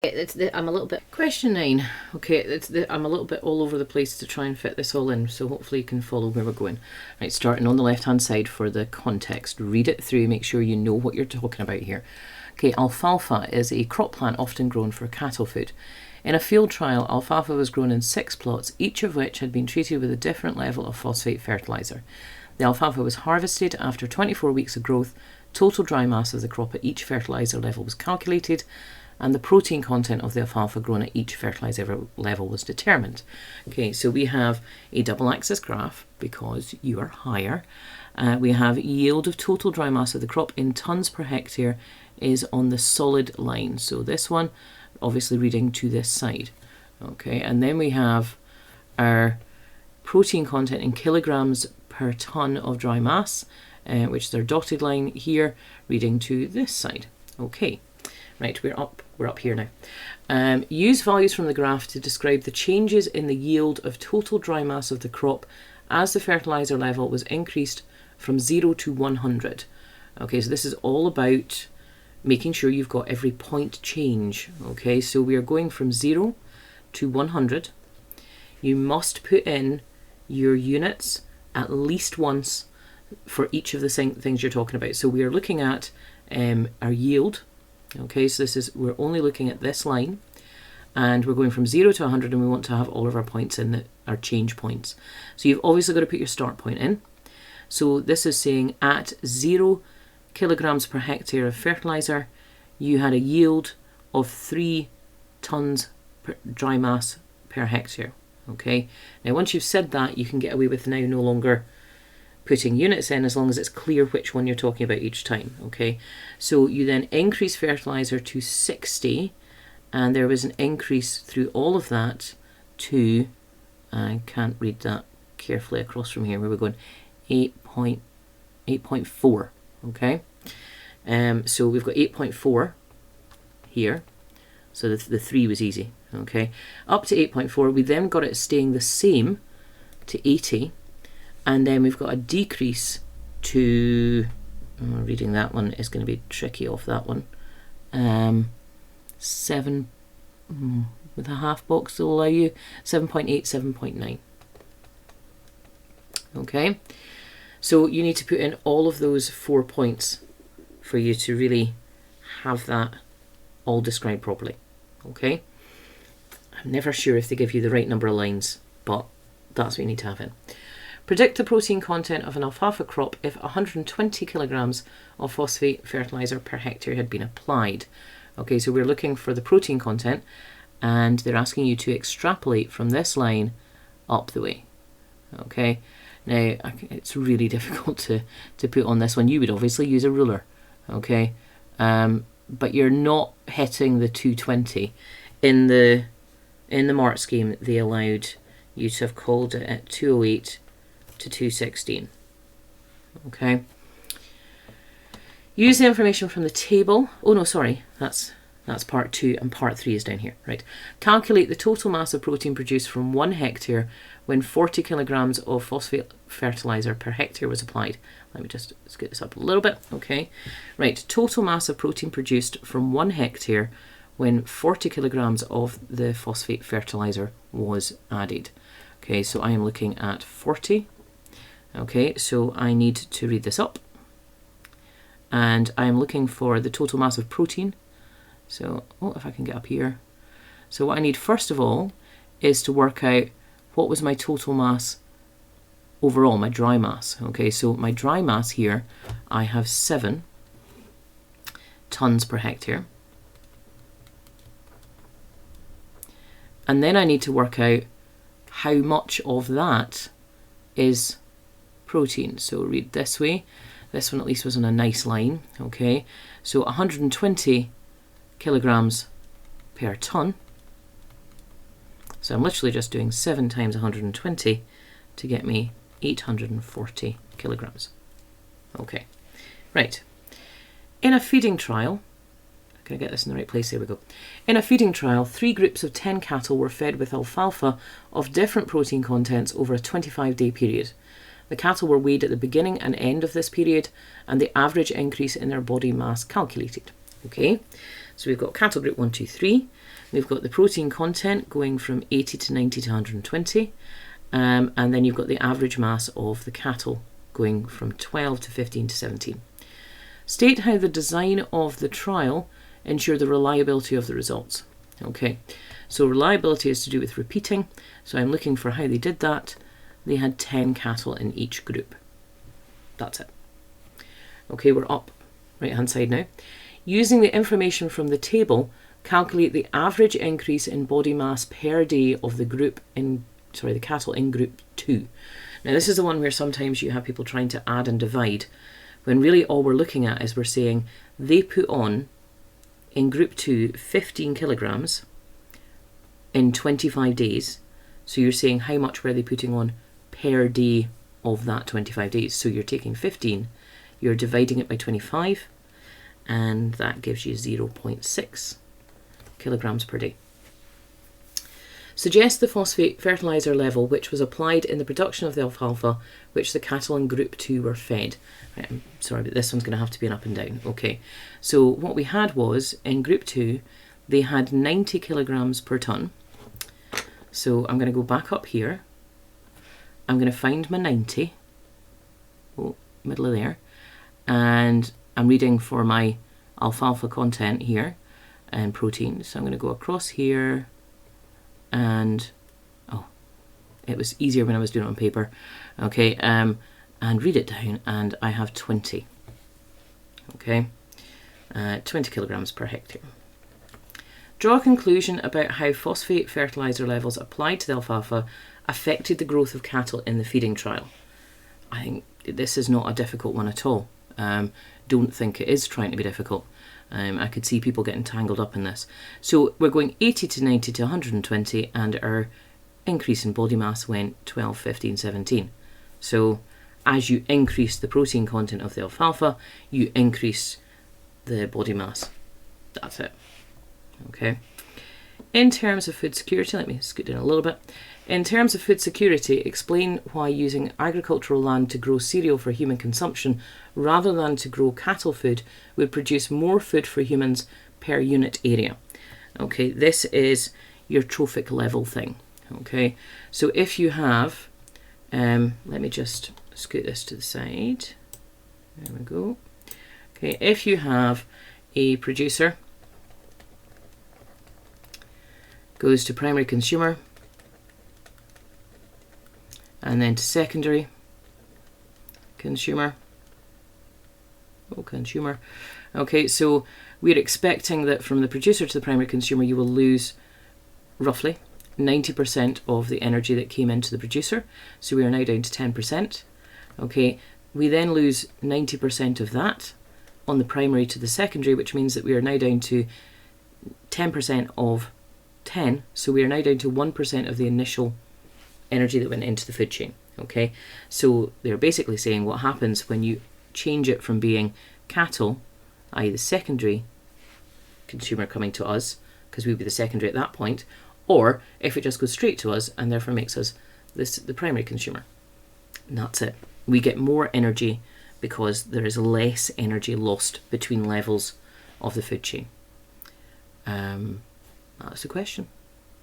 I'm a little bit... Question 9. Okay, I'm a little bit all over the place to try and fit this all in, so hopefully you can follow where we're going. Right, starting on the left-hand side for the context. Read it through, make sure you know what you're talking about here. Okay, alfalfa is a crop plant often grown for cattle food. In a field trial, alfalfa was grown in 6 plots, each of which had been treated with a different level of phosphate fertiliser. The alfalfa was harvested after 24 weeks of growth. Total dry mass of the crop at each fertiliser level was calculated, and the protein content of the alfalfa grown at each fertiliser level was determined. Okay, so we have a double axis graph because you are higher. We have yield of total dry mass of the crop in tonnes per hectare is on the solid line. So this one, obviously reading to this side. Okay, and then we have our protein content in kilograms per tonne of dry mass, which is our dotted line here, reading to this side. Okay. Right, we're up here now. Use values from the graph to describe the changes in the yield of total dry mass of the crop as the fertiliser level was increased from 0 to 100. Okay, so this is all about making sure you've got every point change. Okay, so we are going from 0 to 100. You must put in your units at least once for each of the things you're talking about. So we are looking at our yield. Okay, so we're only looking at this line, and we're going from 0 to 100, and we want to have all of our points in our change points. So you've obviously got to put your start point in. So this is saying at 0 kilograms per hectare of fertiliser, you had a yield of 3 tonnes per dry mass per hectare. Okay, now once you've said that, you can get away with now no longer putting units in as long as it's clear which one you're talking about each time. Okay, so you then increase fertiliser to 60, and there was an increase through all of that to, I can't read that carefully across from here, where we're going, 8.4. Okay, so we've got 8.4 here, so the 3 was easy. Okay, up to 8.4, we then got it staying the same to 80, and then we've got a decrease to, reading that one is going to be tricky off that one, 7 with a half box will allow you 7.8, 7.9. Okay, so you need to put in all of those 4 points for you to really have that all described properly. Okay, I'm never sure if they give you the right number of lines, but that's what you need to have in. Predict the protein content of an alfalfa crop if 120 kilograms of phosphate fertiliser per hectare had been applied. Okay, so we're looking for the protein content, and they're asking you to extrapolate from this line up the way. Okay, now it's really difficult to put on this one. You would obviously use a ruler. Okay, but you're not hitting the 220. In the mark scheme, they allowed you to have called it at 208 to 216. Okay. Use the information from the table. Oh no, sorry, that's part 2, and part 3 is down here. Right. Calculate the total mass of protein produced from 1 hectare when 40 kilograms of phosphate fertiliser per hectare was applied. Let me just scoot this up a little bit. Okay. Right. Total mass of protein produced from 1 hectare when 40 kilograms of the phosphate fertiliser was added. Okay, so I am looking at 40. Okay, so I need to read this up, and I'm looking for the total mass of protein. So, if I can get up here. So what I need first of all is to work out what was my total mass overall, my dry mass. Okay, so my dry mass here, I have 7 tonnes per hectare. And then I need to work out how much of that is protein. So read this way. This one at least was on a nice line. Okay, so 120 kilograms per tonne. So I'm literally just doing 7 times 120 to get me 840 kilograms. Okay, right. In a feeding trial, can I get this in the right place? There we go. In a feeding trial, 3 groups of 10 cattle were fed with alfalfa of different protein contents over a 25-day period. The cattle were weighed at the beginning and end of this period, and the average increase in their body mass calculated. Okay, so we've got cattle group 1, 2, 3. we've got the protein content going from 80 to 90 to 120, and then you've got the average mass of the cattle going from 12 to 15 to 17. State how the design of the trial ensured the reliability of the results. Okay, so reliability is to do with repeating, so I'm looking for how they did that. They had 10 cattle in each group. That's it. Okay, we're up right hand side now. Using the information from the table, calculate the average increase in body mass per day of the cattle in group 2. Now this is the one where sometimes you have people trying to add and divide, when really all we're looking at is we're saying they put on, in group 2, 15 kilograms in 25 days. So you're saying how much were they putting on per day of that 25 days. So you're taking 15, you're dividing it by 25, and that gives you 0.6 kilograms per day. Suggest the phosphate fertilizer level which was applied in the production of the alfalfa which the cattle in group 2 were fed. Right, I'm sorry, but this one's going to have to be an up and down. Okay, so what we had was in group 2 they had 90 kilograms per tonne. So I'm going to go back up here. I'm going to find my 90, middle of there, and I'm reading for my alfalfa content here and protein. So I'm going to go across here, and it was easier when I was doing it on paper. Okay, and read it down, and I have 20. Okay, 20 kilograms per hectare. Draw a conclusion about how phosphate fertilizer levels applied to the alfalfa affected the growth of cattle in the feeding trial. I think this is not a difficult one at all. Don't think it is trying to be difficult. I could see people getting tangled up in this. So we're going 80 to 90 to 120, and our increase in body mass went 12, 15, 17. So as you increase the protein content of the alfalfa, you increase the body mass. That's it. Okay. In terms of food security, let me scoot down a little bit. In terms of food security, explain why using agricultural land to grow cereal for human consumption rather than to grow cattle food would produce more food for humans per unit area. Okay, this is your trophic level thing. Okay, so if you have, let me just scoot this to the side. There we go. Okay, if you have a producer, goes to primary consumer, and then to secondary consumer. Consumer. Okay, so we're expecting that from the producer to the primary consumer, you will lose roughly 90% of the energy that came into the producer. So we are now down to 10%. Okay, we then lose 90% of that on the primary to the secondary, which means that we are now down to 10% of 10. So we are now down to 1% of the initial energy that went into the food chain. Okay, so they're basically saying what happens when you change it from being cattle, i.e. the secondary consumer coming to us, because we'd be the secondary at that point, or if it just goes straight to us and therefore makes us the primary consumer. And that's it. We get more energy because there is less energy lost between levels of the food chain. That's the question.